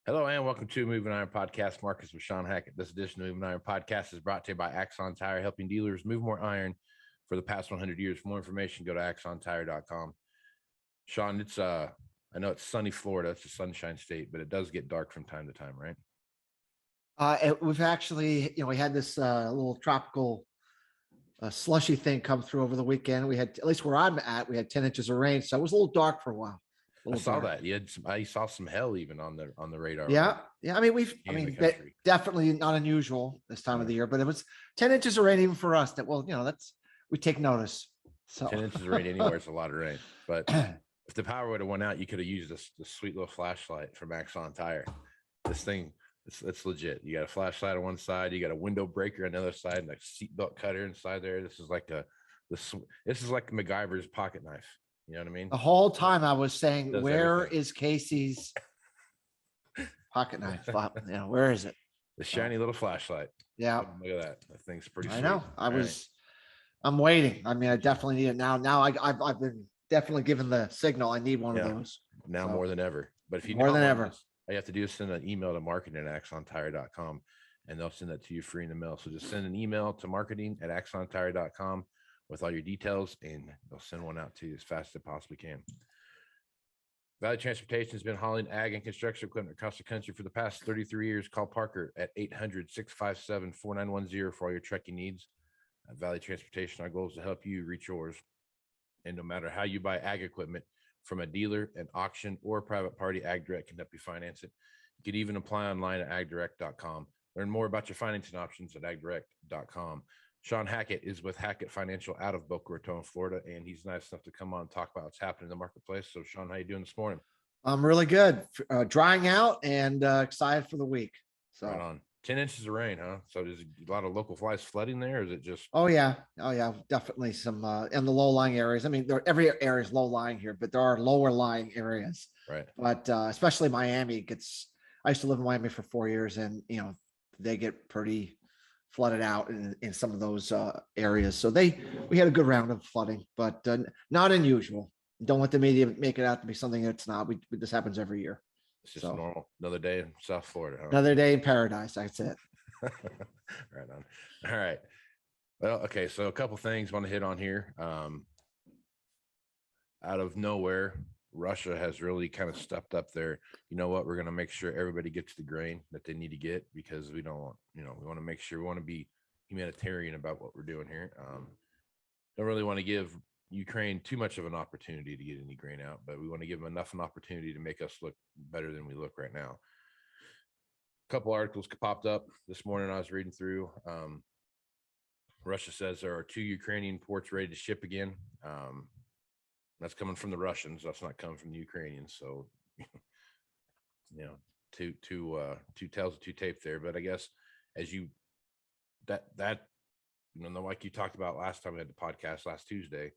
Hello and welcome to Moving Iron Podcast. Marcus with Shawn Hackett. This edition of Moving Iron Podcast is brought to you by Axon Tire, helping dealers move more iron for the past 100 years. For more information, go to axontire.com. Shawn, I know it's sunny Florida. It's a sunshine state, but it does get dark from time to time, right? We've actually, we had this little tropical slushy thing come through over the weekend. We had, at least where I'm at, we had 10 inches of rain, so it was a little dark for a while. I saw that. I saw some hell even on the radar. Yeah. I mean, definitely not unusual this time of the year, but it was 10 inches of rain even for us. We take notice. So 10 inches of rain anywhere is a lot of rain. But if the power would have went out, you could have used this sweet little flashlight from Axon Tire. This thing, it's legit. You got a flashlight on one side, you got a window breaker on the other side, and a seatbelt cutter inside there. This is like MacGyver's pocket knife. You know what I mean? The whole time I was saying, where is Casey's pocket knife? Where is it? The shiny little flashlight. Yeah. Look at that. That thing's pretty sweet. I know. I'm waiting. I mean, I definitely need it now. Now I've been definitely given the signal. I need one of those. Now more than ever. But if you more than ever, all you have to do is send an email to marketing@axontire.com and they'll send that to you free in the mail. So just send an email to marketing@axontire.com with all your details, and they'll send one out to you as fast as it possibly can. Valley Transportation has been hauling ag and construction equipment across the country for the past 33 years. Call Parker at 800-657-4910 for all your trucking needs. At Valley Transportation, our goal is to help you reach yours. And no matter how you buy ag equipment, from a dealer, an auction, or a private party, AgDirect can help you finance it. You can even apply online at agdirect.com. Learn more about your financing options at agdirect.com. Shawn Hackett is with Hackett Financial out of Boca Raton, Florida, and he's nice enough to come on and talk about what's happening in the marketplace. So, Shawn, how you doing this morning? I'm really good. Drying out and excited for the week. So right on. 10 inches of rain, huh? So there's a lot of local flies flooding there, or is it just? Oh yeah, definitely some in the low-lying areas. I mean, every area is low-lying here, but there are lower-lying areas. Right. But especially Miami I used to live in Miami for 4 years, and they get pretty flooded out in some of those areas. So we had a good round of flooding, but not unusual. Don't want the media to make it out to be something that's not. This happens every year. It's just normal. Another day in South Florida. Huh? Another day in paradise. That's it. Right on. All right. Well, okay. So a couple things I want to hit on here. Out of nowhere, Russia has really kind of stepped up there. You know what? We're going to make sure everybody gets the grain that they need to get, because we don't want, we want to make sure, we want to be humanitarian about what we're doing here. Don't really want to give Ukraine too much of an opportunity to get any grain out, but we want to give them enough an opportunity to make us look better than we look right now. A couple articles popped up this morning I was reading through. Russia says there are 2 Ukrainian ports ready to ship again. That's coming from the Russians. That's not coming from the Ukrainians. So, two tells of two tape there. But I guess as like you talked about last time we had the podcast last Tuesday,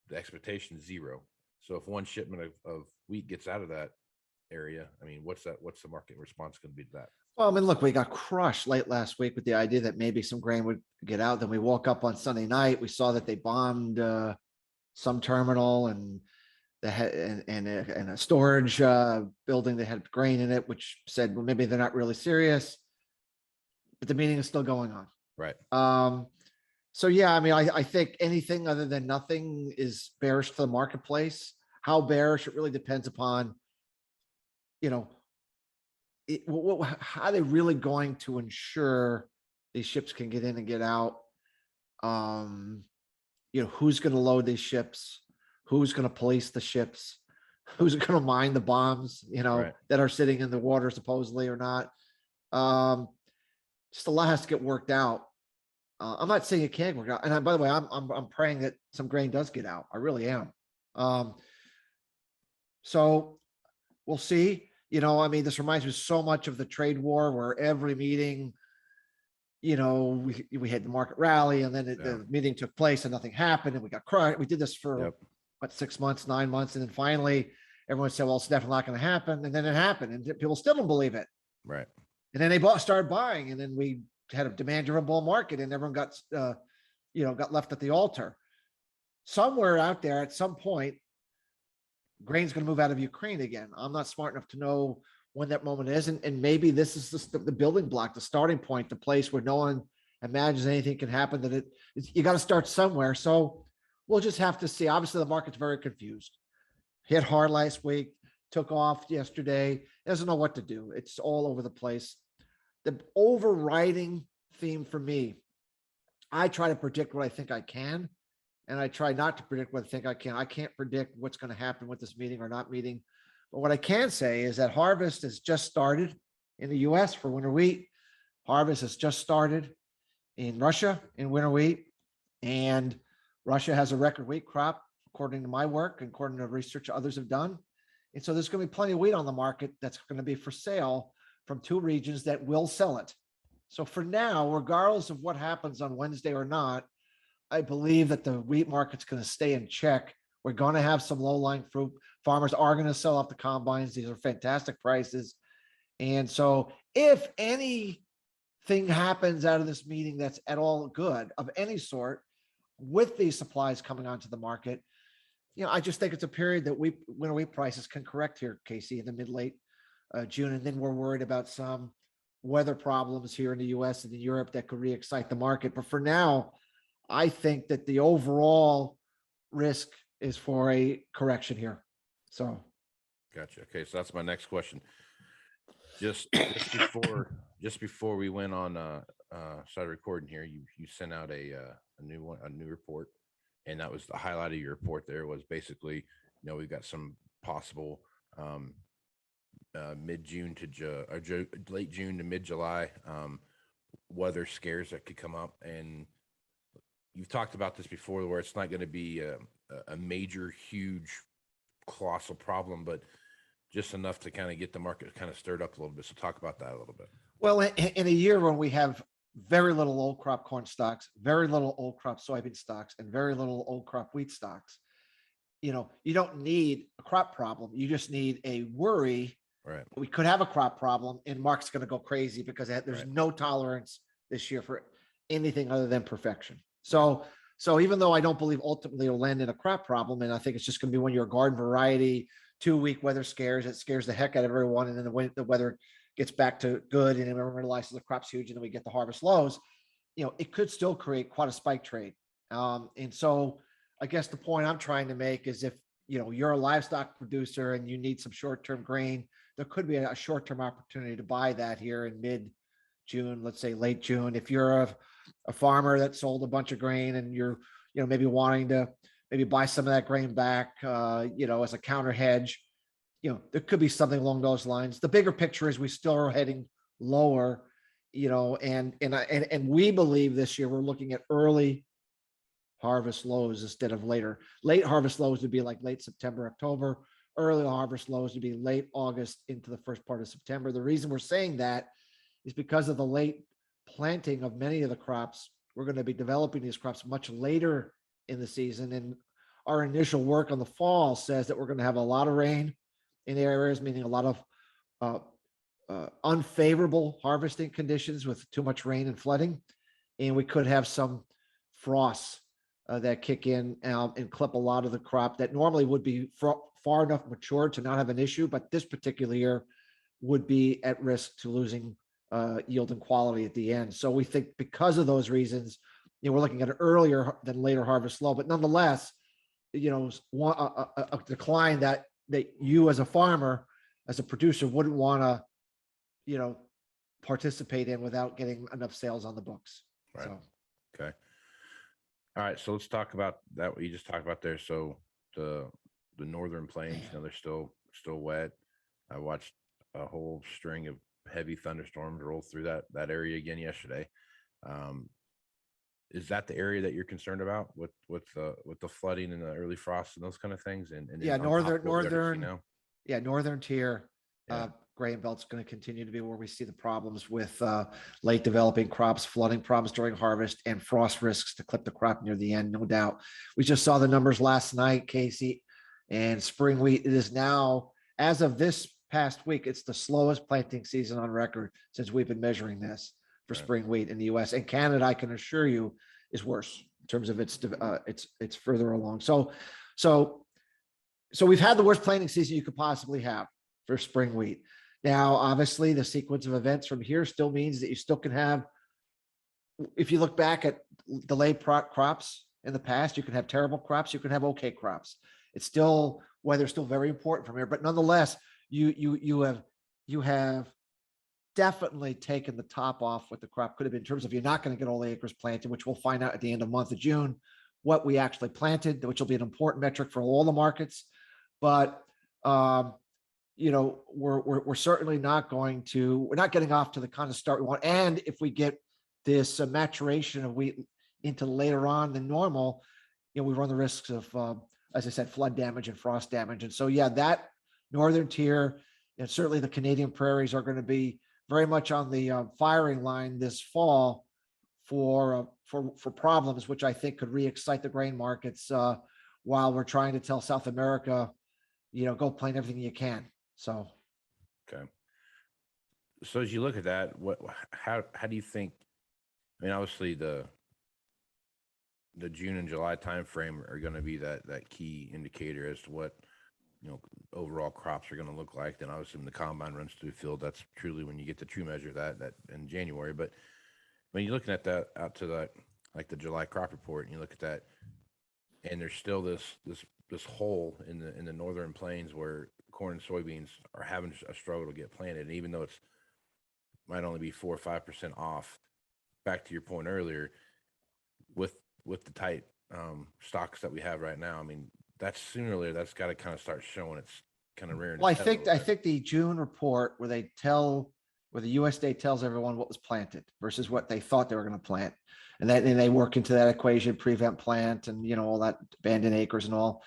the expectation is 0. So if one shipment of wheat gets out of that area, I mean, what's the market response going to be to that? Well, I mean, look, we got crushed late last week with the idea that maybe some grain would get out. Then we woke up on Sunday night. We saw that they bombed some terminal and a storage building that had grain in it, which said, well, maybe they're not really serious, but the meeting is still going on. Right. So yeah, I mean, I think anything other than nothing is bearish to the marketplace. How bearish, it really depends upon, how are they really going to ensure these ships can get in and get out? Who's going to load these ships? Who's going to police the ships? Who's going to mine the bombs, right, that are sitting in the water supposedly or not? Just a lot has to get worked out. I'm not saying it can't work out. And by the way, I'm praying that some grain does get out. I really am. So we'll see. I mean, this reminds me so much of the trade war, where every meeting, we had the market rally, and then the meeting took place and nothing happened, and we got crushed. We did this for 6 months, 9 months, and then finally everyone said, well, it's definitely not going to happen. And then it happened, and people still don't believe it. Right. And then they started buying, and then we had a demand-driven bull market, and everyone got left at the altar. Somewhere out there at some point, grain's going to move out of Ukraine again. I'm not smart enough to know when that moment is. And maybe this is just the building block, the starting point, the place where no one imagines anything can happen, that you got to start somewhere. So we'll just have to see. Obviously, the market's very confused. Hit hard last week, took off yesterday, doesn't know what to do. It's all over the place. The overriding theme for me, I try to predict what I think I can, and I try not to predict what I think I can. I can't predict what's going to happen with this meeting or not meeting. But what I can say is that harvest has just started in the US for winter wheat. Harvest has just started in Russia in winter wheat. And Russia has a record wheat crop, according to my work and according to research others have done. And so there's going to be plenty of wheat on the market that's going to be for sale from two regions that will sell it. So for now, regardless of what happens on Wednesday or not, I believe that the wheat market's going to stay in check. We're going to have some low-lying fruit. Farmers are going to sell off the combines. These are fantastic prices. And so if anything happens out of this meeting that's at all good of any sort, with these supplies coming onto the market, I just think it's a period that winter wheat prices can correct here, Casey, in the mid-late June. And then we're worried about some weather problems here in the US and in Europe that could re-excite the market. But for now, I think that the overall risk is for a correction here. So. Gotcha. Okay. So that's my next question. Just before we went on, started recording here, you sent out a new report. And that was the highlight of your report. There was basically, we've got some possible, mid-June to late June to mid-July, weather scares that could come up. And you've talked about this before, where it's not going to be a major, huge, colossal problem, but just enough to kind of get the market kind of stirred up a little bit. So talk about that a little bit. Well, in a year when we have very little old crop corn stocks, very little old crop soybean stocks, and very little old crop wheat stocks, you don't need a crop problem. You just need a worry. Right. We could have a crop problem, and market's going to go crazy because there's no tolerance this year for anything other than perfection. So even though I don't believe ultimately it'll land in a crop problem, and I think it's just going to be when you're a garden variety, 2-week weather scares, it scares the heck out of everyone, and then the weather gets back to good, and everyone realizes the crop's huge, and then we get the harvest lows. It could still create quite a spike trade. And so I guess the point I'm trying to make is if you're a livestock producer and you need some short-term grain, there could be a short-term opportunity to buy that here in mid-June, let's say late June. If you're a farmer that sold a bunch of grain and you're maybe wanting to maybe buy some of that grain back as a counter hedge, there could be something along those lines. The bigger picture is we still are heading lower, and we believe this year we're looking at early harvest lows instead of later. Late harvest lows would be like late September, October. Early harvest lows would be late August into the first part of September. The reason we're saying that is because of the late planting of many of the crops. We're going to be developing these crops much later in the season. And our initial work on the fall says that we're going to have a lot of rain in areas, meaning a lot of unfavorable harvesting conditions with too much rain and flooding. And we could have some frosts that kick in and clip a lot of the crop that normally would be far enough matured to not have an issue, but this particular year would be at risk to losing yield and quality at the end. So we think because of those reasons, we're looking at an earlier than later harvest low, but nonetheless, a decline that you as a farmer, as a producer, wouldn't want to, participate in without getting enough sales on the books. Right. So. Okay. All right. So let's talk about that. What you just talked about there. So the northern plains, they're still wet. I watched a whole string of heavy thunderstorms roll through that area again yesterday. Is that the area that you're concerned about with the flooding and the early frosts and those kind of things? And yeah, northern tier Yeah. grain belt's going to continue to be where we see the problems with late developing crops, flooding problems during harvest, and frost risks to clip the crop near the end, no doubt. We just saw the numbers last night, Casey, and spring wheat. It is now, as of this past week, it's the slowest planting season on record since we've been measuring this for Right. spring wheat in the US. And Canada, I can assure you, is worse in terms of it's further along. So So we've had the worst planting season you could possibly have for spring wheat. Now, obviously, the sequence of events from here still means that you still can have, if you look back at delayed crops in the past, you can have terrible crops, you can have okay crops. It's still, weather's still very important from here, but nonetheless, you have definitely taken the top off what the crop could have been in terms of you're not going to get all the acres planted, which we'll find out at the end of the month of June, what we actually planted, which will be an important metric for all the markets. But you know, we're certainly not going to, we're not getting off to the kind of start we want. And if we get this maturation of wheat into later on than normal, you know, we run the risks of, as I said, flood damage and frost damage. And so, yeah, that northern tier and certainly the Canadian prairies are going to be very much on the firing line this fall for problems, which I think could re-excite the grain markets while we're trying to tell South America, you know, go plant everything you can. So, okay. So as you look at that, how do you think? I mean, obviously the June and July timeframe are going to be that key indicator as to what, you know, overall crops are going to look like. Then obviously when the combine runs through the field, that's truly when you get the true measure of that in January. But when you're looking at that out to that, like the July crop report, and you look at that, and there's still this hole in the northern plains where corn and soybeans are having a struggle to get planted. And even though it's might only be 4 or 5% off, back to your point earlier, with the tight stocks that we have right now, I mean, that's sooner or later that's got to kind of start showing its kind of rearing. well, I think the June report where the USDA tells everyone what was planted versus what they thought they were going to plant, and they work into that equation, prevent plant, and you know, all that abandoned acres and all.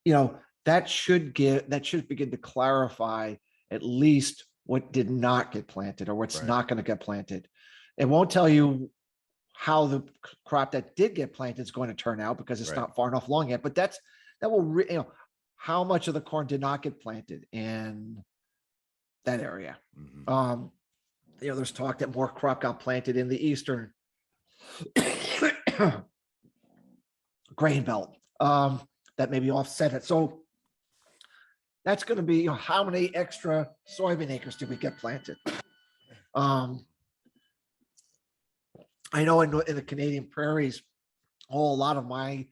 You know, that should begin to clarify at least what did not get planted or what's not going to get planted. It won't tell you how the crop that did get planted is going to turn out because it's not far enough along yet. But that will, you know, how much of the corn did not get planted in that area. Mm-hmm. You know, there's talk that more crop got planted in the eastern grain belt that maybe offset it. So that's going to be, you know, how many extra soybean acres did we get planted? I know in the Canadian prairies, a lot of my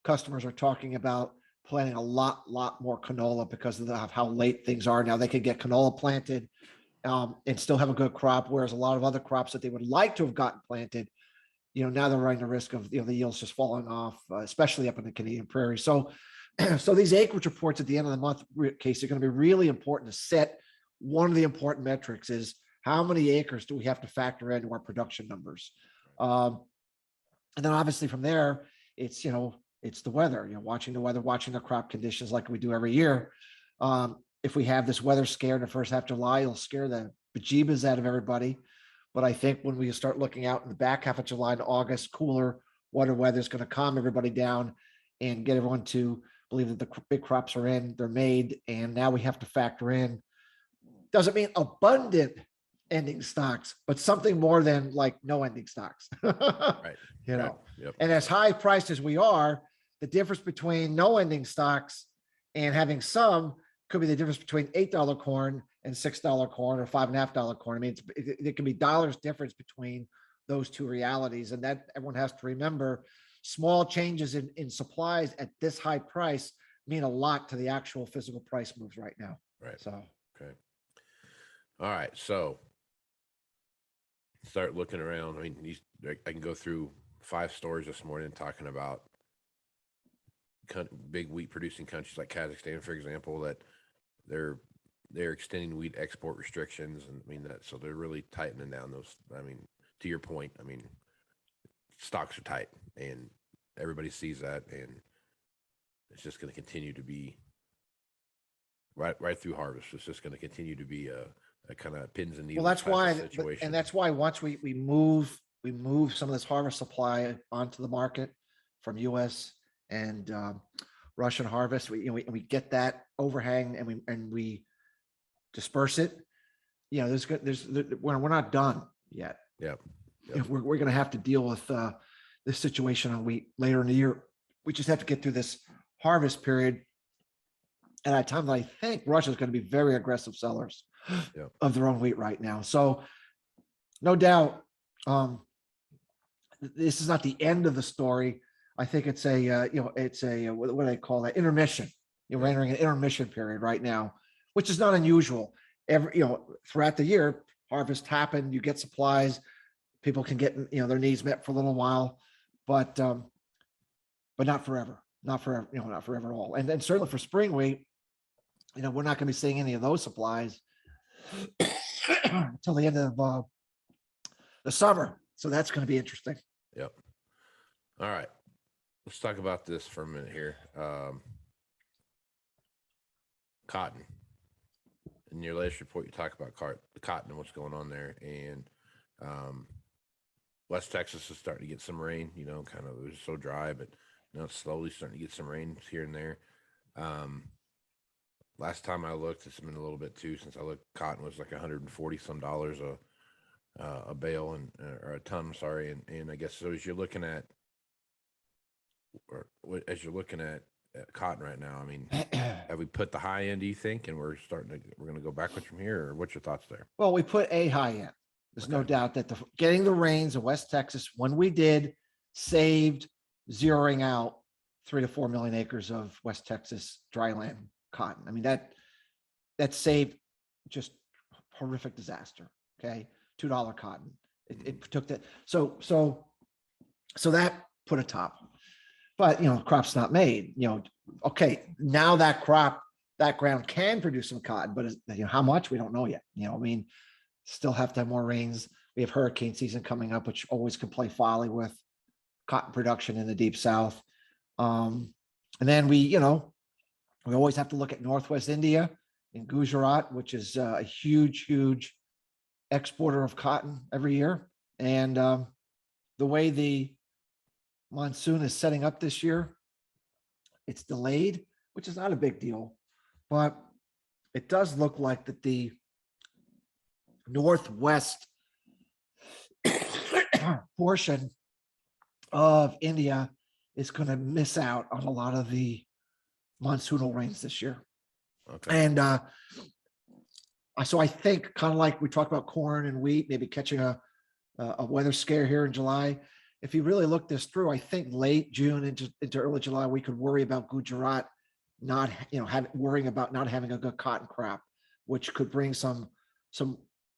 customers are talking about planting a lot more canola because of how late things are now. They could get canola planted and still have a good crop, whereas a lot of other crops that they would like to have gotten planted, you know, now they're running the risk of, you know, the yields just falling off, especially up in the Canadian prairie. So, so these acreage reports at the end of the month, Casey, are going to be really important to set. One of the important metrics is how many acres do we have to factor into our production numbers? And then obviously from there, it's, you know, it's the weather, you know, watching the weather, watching the crop conditions like we do every year. If we have this weather scare in the first half of July, it'll scare the bejeebas out of everybody. But I think when we start looking out in the back half of July and August, cooler water weather is going to calm everybody down and get everyone to believe that the big crops are in, they're made. And now we have to factor in, doesn't mean abundant ending stocks, but something more than like no ending stocks. Right. You know, Yep. And as high priced as we are, the difference between no ending stocks and having some could be the difference between $8 corn and $6 corn or $5.50 corn. I mean, it can be dollars difference between those two realities. And that everyone has to remember, small changes in supplies at this high price mean a lot to the actual physical price moves right now. Right. So, okay. All right. So start looking around. I mean, I can go through 5 stores this morning talking about big wheat producing countries like Kazakhstan, for example, that they're extending wheat export restrictions. And I mean so they're really tightening down those. I mean, to your point, I mean, stocks are tight and everybody sees that, and it's just going to continue to be right through harvest. It's just going to continue to be a kind of pins and needles. Well, that's why, situation. and that's why once we move some of this harvest supply onto the market from U.S. and Russian harvest, we get that overhang and we disperse it. You know, we're not done yet. Yeah. We're going to have to deal with this situation on wheat later in the year. We just have to get through this harvest period. And at a time that I think Russia is going to be very aggressive sellers of their own wheat right now. So no doubt, this is not the end of the story. I think it's a, it's a, what do they call that? Intermission. We're entering an intermission period right now, which is not unusual. Throughout the year, harvest happen, you get supplies, people can get, their needs met for a little while, but not forever, not forever at all. And then certainly for spring wheat, we're not going to be seeing any of those supplies until the end of the summer. So that's going to be interesting. Yep. All right. Let's talk about this for a minute here. Cotton. In your latest report, you talk about cotton and what's going on there. And West Texas is starting to get some rain, kind of, it was so dry, but it's slowly starting to get some rain here and there. Last time I looked, it's been a little bit too, since I looked, cotton was like $140 some a bale or a ton, sorry. And I guess, so as you're looking at cotton right now, I mean, have we put the high end, do you think, and we're going to go backwards from here, or what's your thoughts there? Well, we put a high end. There's no doubt that getting the rains in West Texas, when we did, saved zeroing out 3 to 4 million acres of West Texas dryland cotton. I mean, that saved just horrific disaster. Okay. $2 cotton. It took that. So that put a top, but crop's not made, okay. Now that ground can produce some cotton, but how much, we don't know yet. Still have to have more rains. We have hurricane season coming up, which always can play folly with cotton production in the deep South. And then we always have to look at Northwest India and Gujarat, which is a huge exporter of cotton every year. And the way the monsoon is setting up this year, it's delayed, which is not a big deal, but it does look like that the northwest portion of India is going to miss out on a lot of the monsoonal rains this year. Okay. And so I think, kind of like we talked about corn and wheat, maybe catching a weather scare here in July. If you really look this through, I think late June into early July, we could worry about Gujarat worrying about not having a good cotton crop, which could bring some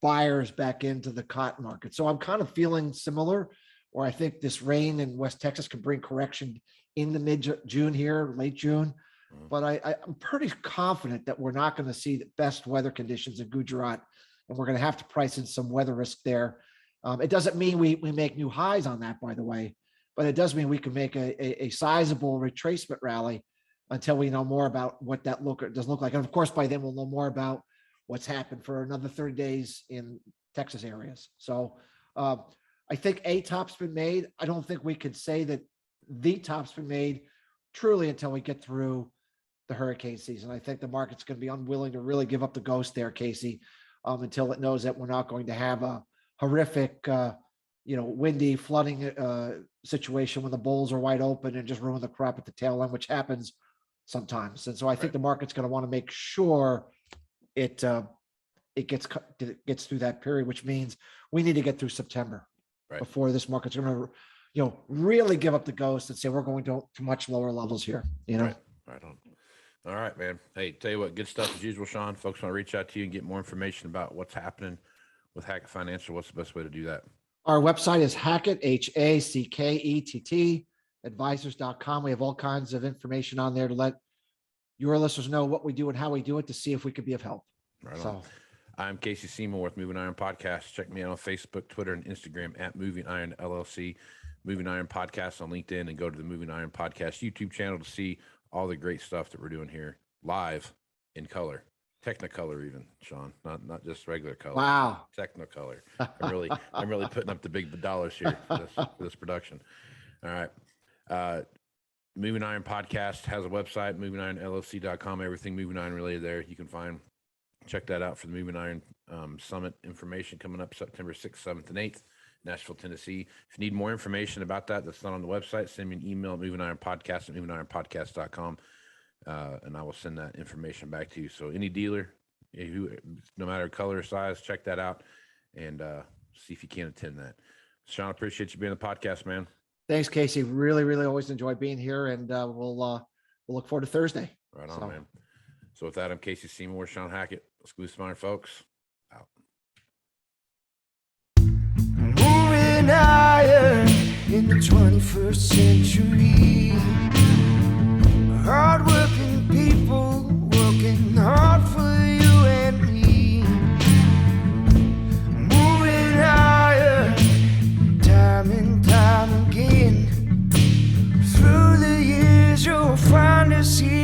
buyers back into the cotton market. So I'm kind of feeling similar, or I think this rain in West Texas can bring correction in the mid-June here, late June. But I'm pretty confident that we're not going to see the best weather conditions in Gujarat, and we're going to have to price in some weather risk there. It doesn't mean we make new highs on that, by the way, but it does mean we can make a sizable retracement rally until we know more about what that does look like. And of course, by then we'll know more about what's happened for another 30 days in Texas areas. So I think a top's been made. I don't think we could say that the top's been made truly until we get through the hurricane season. I think the market's going to be unwilling to really give up the ghost there, Casey, until it knows that we're not going to have a horrific, windy flooding situation when the bowls are wide open and just ruin the crop at the tail end, which happens sometimes. And so I think the market's going to want to make sure it gets through that period, which means we need to get through September before this market's going to, really give up the ghost and say we're going to much lower levels here. Right on. All right, man. Hey, tell you what, good stuff as usual, Shawn. Folks want to reach out to you and get more information about what's happening with Hackett Financial. What's the best way to do that? Our website is Hackett, Hackett, advisors.com. We have all kinds of information on there to let your listeners know what we do and how we do it, to see if we could be of help. Right on. I'm Casey Seymour with Moving Iron Podcast. Check me out on Facebook, Twitter, and Instagram at Moving Iron LLC, Moving Iron Podcast on LinkedIn, and go to the Moving Iron Podcast YouTube channel to see all the great stuff that we're doing here live in color, Technicolor even, Shawn, not just regular color. Wow. Technicolor. I'm really putting up the big dollars here for this production. All right. Moving Iron Podcast has a website, movingironllc.com, everything Moving Iron related there. You can check that out for the Moving Iron Summit information coming up September 6th, 7th, and 8th Nashville, Tennessee. If you need more information about that, that's not on the website, send me an email at movingironpodcast at movingironpodcast.com, and I will send that information back to you. So any dealer, who, no matter color or size, check that out and see if you can attend that. Shawn, appreciate you being on the podcast, man. Thanks, Casey. Really, really always enjoy being here, and we'll look forward to Thursday. Right on, man. So with that, I'm Casey Seymour, Shawn Hackett. Exclusive Iron, folks. Out. Moving higher in the 21st century. Hardworking people working hard for you and me. Moving higher, time and time again. Through the years, you'll find us here.